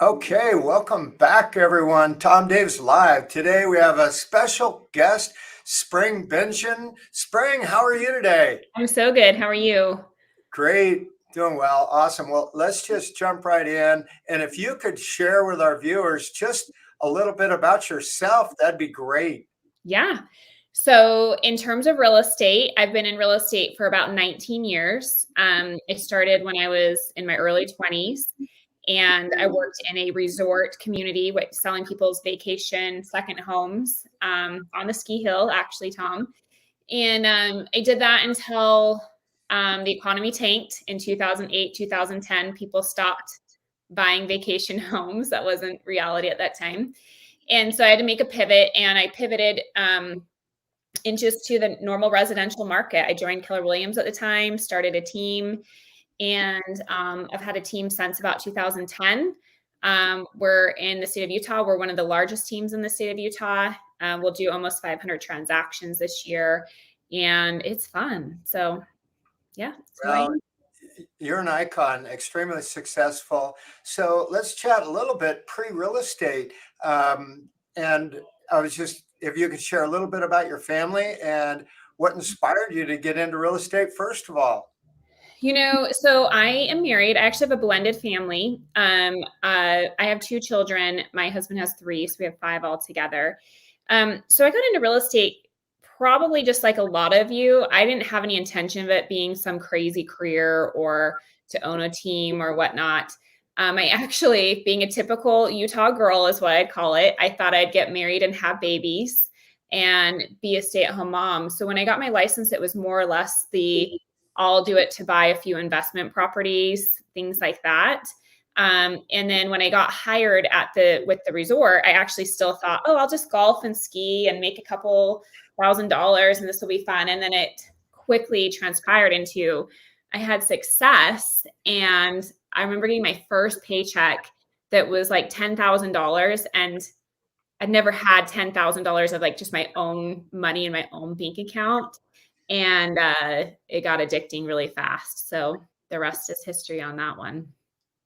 Okay, welcome back, everyone. Tom Davis Live. Today we have a special guest, Spring Bengtzen. Spring, how are you today? I'm so good. How are you? Great, doing well. Awesome. Well, let's just jump right in. And if you could share with our viewers just a little bit about yourself, that'd be great. Yeah. So, in terms of real estate, I've been in real estate for about 19 years. It started when I was in my early 20s, and I worked in a resort community selling people's vacation second homes on the ski hill, actually, Tom. And I did that until the economy tanked in 2008, 2010. People stopped buying vacation homes. That wasn't reality at that time. And so I had to make a pivot, and I pivoted in just to the normal residential market. I joined Keller Williams at the time, started a team, and I've had a team since about 2010. We're in the state of Utah. We're one of the largest teams in the state of Utah. We'll do almost 500 transactions this year, and it's fun. So, yeah, that's who I Well, am. you're an icon, extremely successful. So let's chat a little bit pre-real estate. And I was just, if you could share a little bit about your family and what inspired you to get into real estate, first of all. So I am married. I actually have a blended family. I have two children. My husband has three, so we have five altogether. So I got into real estate probably just like a lot of you. I didn't have any intention of it being some crazy career or to own a team or whatnot. I actually, being a typical Utah girl is what I'd call it, I thought I'd get married and have babies and be a stay-at-home mom. So when I got my license, it was more or less the I'll do it to buy a few investment properties, things like that. And then when I got hired with the resort, I actually still thought, oh, I'll just golf and ski and make a couple $1,000 and this will be fun. And then it quickly transpired into I had success. And I remember getting my first paycheck that was like $10,000. And I'd never had $10,000 of like just my own money in my own bank account. And it got addicting really fast. So the rest is history on that one.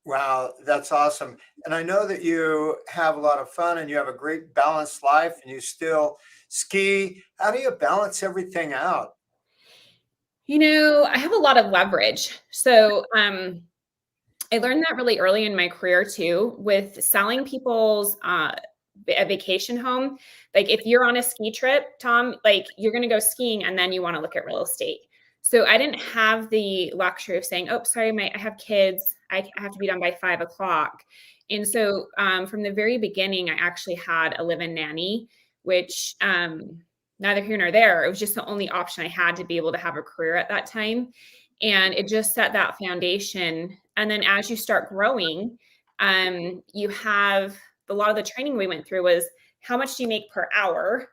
Wow, that's awesome. And I know that you have a lot of fun and you have a great balanced life and you still ski. How do you balance everything out? I have a lot of leverage. So I learned that really early in my career too, with selling people's a vacation home. Like if you're on a ski trip, Tom, like you're going to go skiing and then you want to look at real estate. So I didn't have the luxury of saying, "Oh, sorry, I have kids. I have to be done by 5 o'clock." And so from the very beginning, I actually had a live-in nanny, which neither here nor there. It was just the only option I had to be able to have a career at that time. And it just set that foundation. And then as you start growing, you have a lot of the training we went through was how much do you make per hour?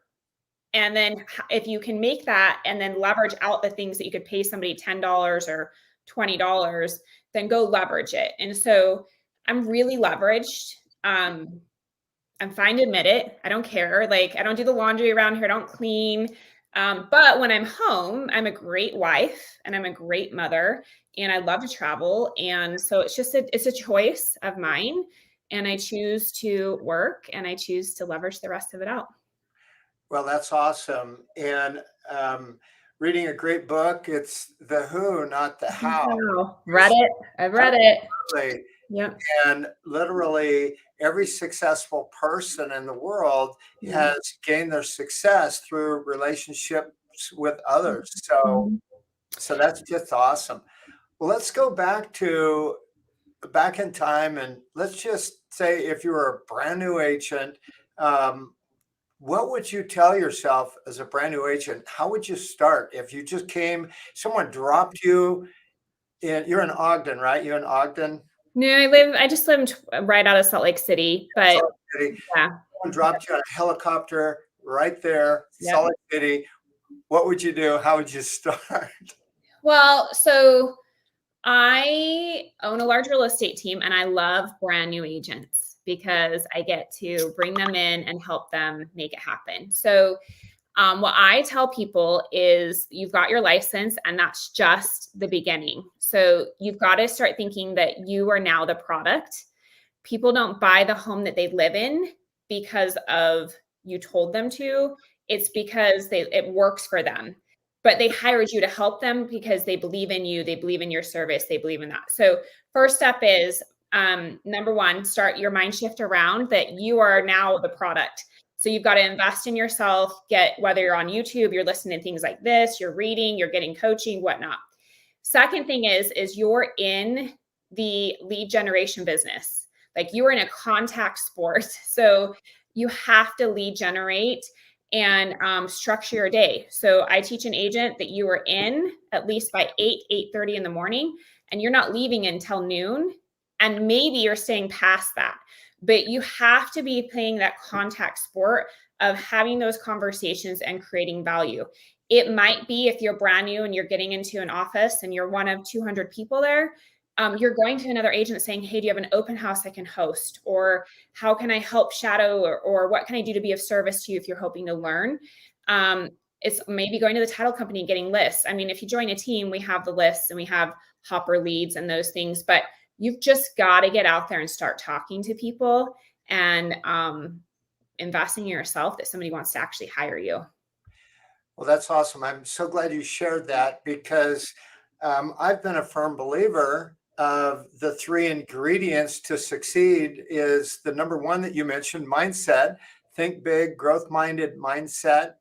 And then if you can make that and then leverage out the things that you could pay somebody $10 or $20, then go leverage it. And so I'm really leveraged. I'm fine to admit it. I don't care. Like I don't do the laundry around here. I don't clean. But when I'm home, I'm a great wife and I'm a great mother and I love to travel. And so it's a choice of mine. And I choose to work and I choose to leverage the rest of it out. Well, that's awesome. And reading a great book, it's the who, not the how. Wow. Read it. I've read it. Absolutely. Yep. And literally every successful person in the world Yeah. has gained their success through relationships with others. So, Mhm. so that's just awesome. Well, let's go back in time and let's just say if you were a brand new agent, um, what would you tell yourself as a brand new agent? How would you start if you just came, someone dropped you in, you're in Ogden, right? You're in Ogden, No, I just live right out of Salt Lake City, but Salt Lake City. yeah. Someone dropped you on a helicopter right there, Yep. Salt Lake City. What would you do? How would you start? Well, so I own a large real estate team and I love brand new agents because I get to bring them in and help them make it happen. So, what I tell people is you've got your license and that's just the beginning. So, you've got to start thinking that you are now the product. people don't buy the home that they live in because of you told them to. It's because it works for them. But they hired you to help them because they believe in you, they believe in your service, they believe in that. So first step is number one, start your mind shift around that you are now the product. So you've got to invest in yourself, whether you're on YouTube, you're listening to things like this, you're reading, you're getting coaching, whatnot. Second thing is you're in the lead generation business. Like you are in a contact sport. So you have to lead generate and structure your day. So I teach an agent that you are in at least by 8:30 in the morning, and you're not leaving until noon. And maybe you're staying past that. But you have to be playing that contact sport of having those conversations and creating value. It might be if you're brand new and you're getting into an office and you're one of 200 people there, you're going to another agent saying, hey, do you have an open house I can host? Or how can I help shadow? Or what can I do to be of service to you if you're hoping to learn? It's maybe going to the title company and getting lists. I mean, if you join a team, we have the lists and we have hopper leads and those things, but you've just got to get out there and start talking to people and investing in yourself that somebody wants to actually hire you. Well, that's awesome. I'm so glad you shared that because I've been a firm believer of the three ingredients to succeed is the number one that you mentioned, mindset, think big, growth-minded mindset.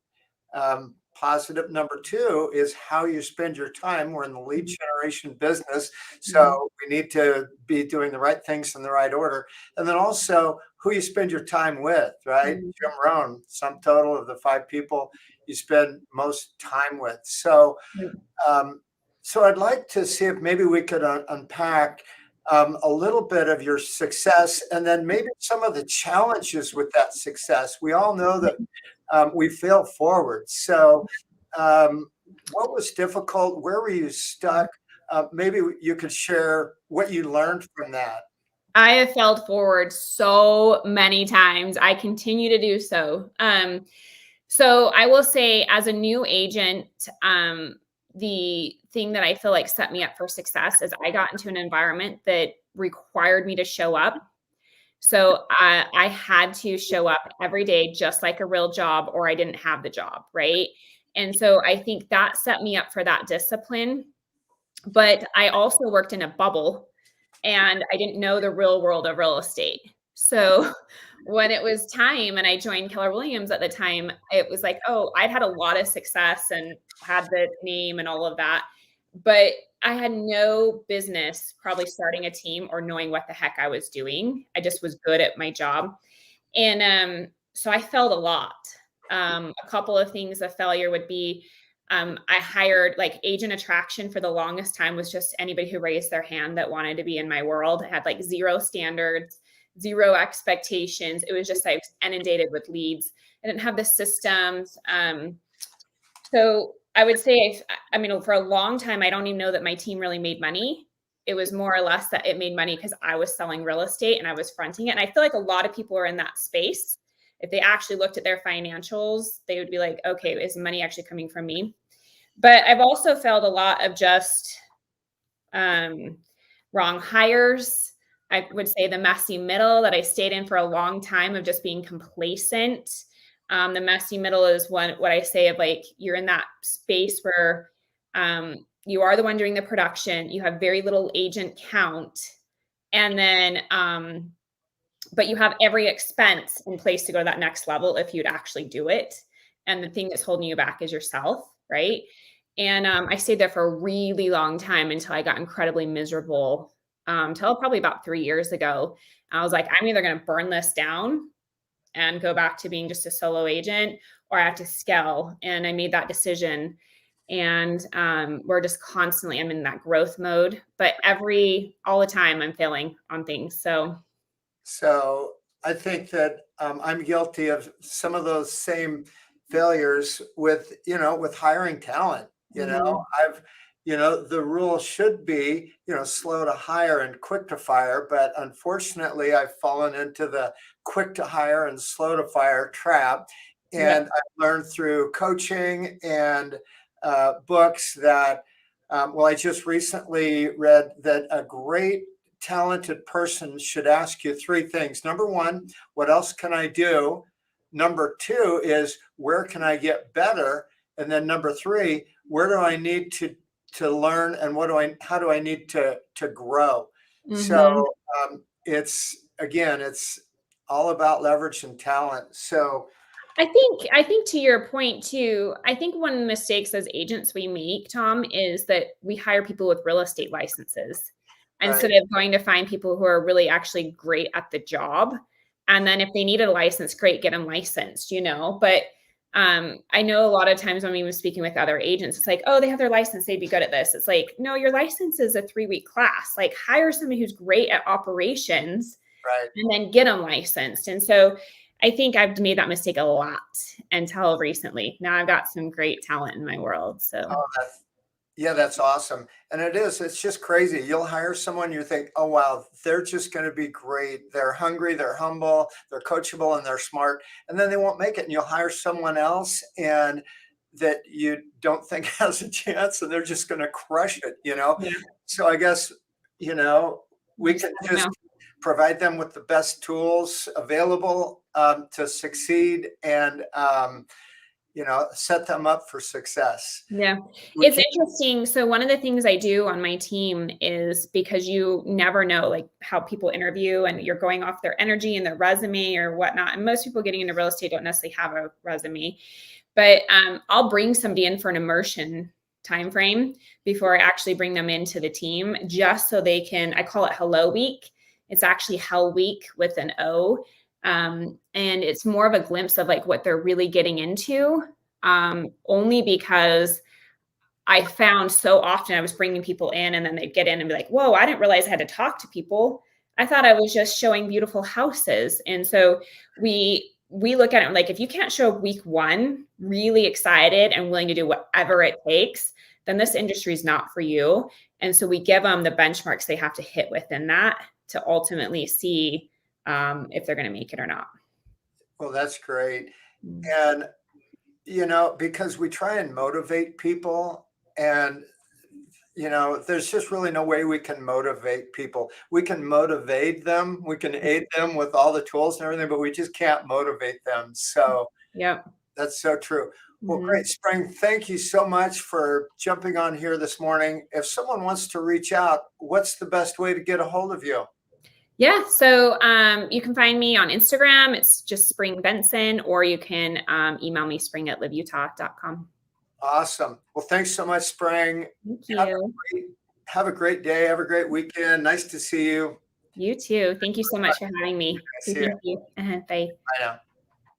Positive number two is how you spend your time. We're in the lead generation business, so we need to be doing the right things in the right order. And then also who you spend your time with, right? Jim Rohn, sum total of the 5 people you spend most time with. So, so I'd like to see if maybe we could unpack a little bit of your success and then maybe some of the challenges with that success. We all know that we fail forward. So what was difficult? Where were you stuck? Maybe you could share what you learned from that. I have failed forward so many times. I continue to do so. So I will say as a new agent, the thing that I feel like set me up for success is I got into an environment that required me to show up. So I had to show up every day, just like a real job, or I didn't have the job, right? And so I think that set me up for that discipline. But I also worked in a bubble and I didn't know the real world of real estate. So when it was time and I joined Keller Williams at the time, it was like, oh, I'd had a lot of success and had the name and all of that. But I had no business probably starting a team or knowing what the heck I was doing. I just was good at my job. And so I failed a lot. A couple of things of failure would be I hired like agent attraction for the longest time was just anybody who raised their hand that wanted to be in my world. I had like zero standards, zero expectations. It was just I was inundated with leads. I didn't have the systems. So I would say, I mean, for a long time, I don't even know that my team really made money. It was more or less that it made money because I was selling real estate and I was fronting it. And I feel like a lot of people are in that space. If they actually looked at their financials, they would be like, okay, is money actually coming from me? But I've also failed a lot of just wrong hires. I would say the messy middle that I stayed in for a long time of just being complacent. The messy middle is what I say of like, you're in that space where you are the one doing the production. You have very little agent count. And then, but you have every expense in place to go to that next level if you'd actually do it. And the thing that's holding you back is yourself, right? And I stayed there for a really long time until I got incredibly miserable, until probably about 3 years ago. I was like, I'm either going to burn this down and go back to being just a solo agent, or I have to scale. And I made that decision. And we're just constantly, I'm in that growth mode, but all the time I'm failing on things. So I think that I'm guilty of some of those same failures with, with hiring talent. The rule should be, slow to hire and quick to fire. But unfortunately, I've fallen into the quick to hire and slow to fire trap. And I've learned through coaching and books that, I just recently read that a great talented person should ask you three things. Number one, what else can I do? Number two is, where can I get better? And then number three, where do I need to learn, and how do I need to grow? Mhm. So it's all about leverage and talent. So I think to your point too, I think one of the mistakes as agents we make, Tom, is that we hire people with real estate licenses right, instead of going to find people who are really actually great at the job. And then if they need a license, great, get them licensed, But I know a lot of times when we were speaking with other agents, it's like, oh, they have their license, they'd be good at this. It's like, no, your license is a 3-week class. Like, hire somebody who's great at operations right. and then get them licensed. And so I think I've made that mistake a lot until recently. Now I've got some great talent in my world. So Oh, yeah, that's awesome. And it's just crazy. You'll hire someone, you think, oh, wow, they're just going to be great. They're hungry, they're humble, they're coachable, and they're smart. And then they won't make it. And you'll hire someone else and that you don't think has a chance, and they're just going to crush it. yeah, So I guess, we just can never know. just provide them with the best tools available to succeed, and, set them up for success. Yeah. We It's can, interesting. So one of the things I do on my team is, because you never know like how people interview, and you're going off their energy and their resume or whatnot. And most people getting into real estate don't necessarily have a resume, but I'll bring somebody in for an immersion time frame before I actually bring them into the team, just so they can, I call it Hello Week. It's actually Hell Week with an O. And it's more of a glimpse of like what they're really getting into, only because I found so often I was bringing people in and then they'd get in and be like, whoa, I didn't realize I had to talk to people. I thought I was just showing beautiful houses. And so we look at it like, if you can't show week one really excited and willing to do whatever it takes, then this industry is not for you. And so we give them the benchmarks they have to hit within that to ultimately see if they're going to make it or not. well, that's great. Mm. And, because we try and motivate people, and, there's just really no way we can motivate people. We can motivate them, we can aid them with all the tools and everything, but we just can't motivate them. So Yep. that's so true. Well, Mhm. great, Spring. Thank you so much for jumping on here this morning. If someone wants to reach out, what's the best way to get a hold of you? Yeah. So you can find me on Instagram. It's just Spring Bengtzen, or you can email me spring@liveutah.com. Awesome. Well, thanks so much, Spring. Thank Have a you. have a great day. Have a great weekend. Nice to see you. You too. Thank you so much for having me. So See you. thank you. Bye. Bye now.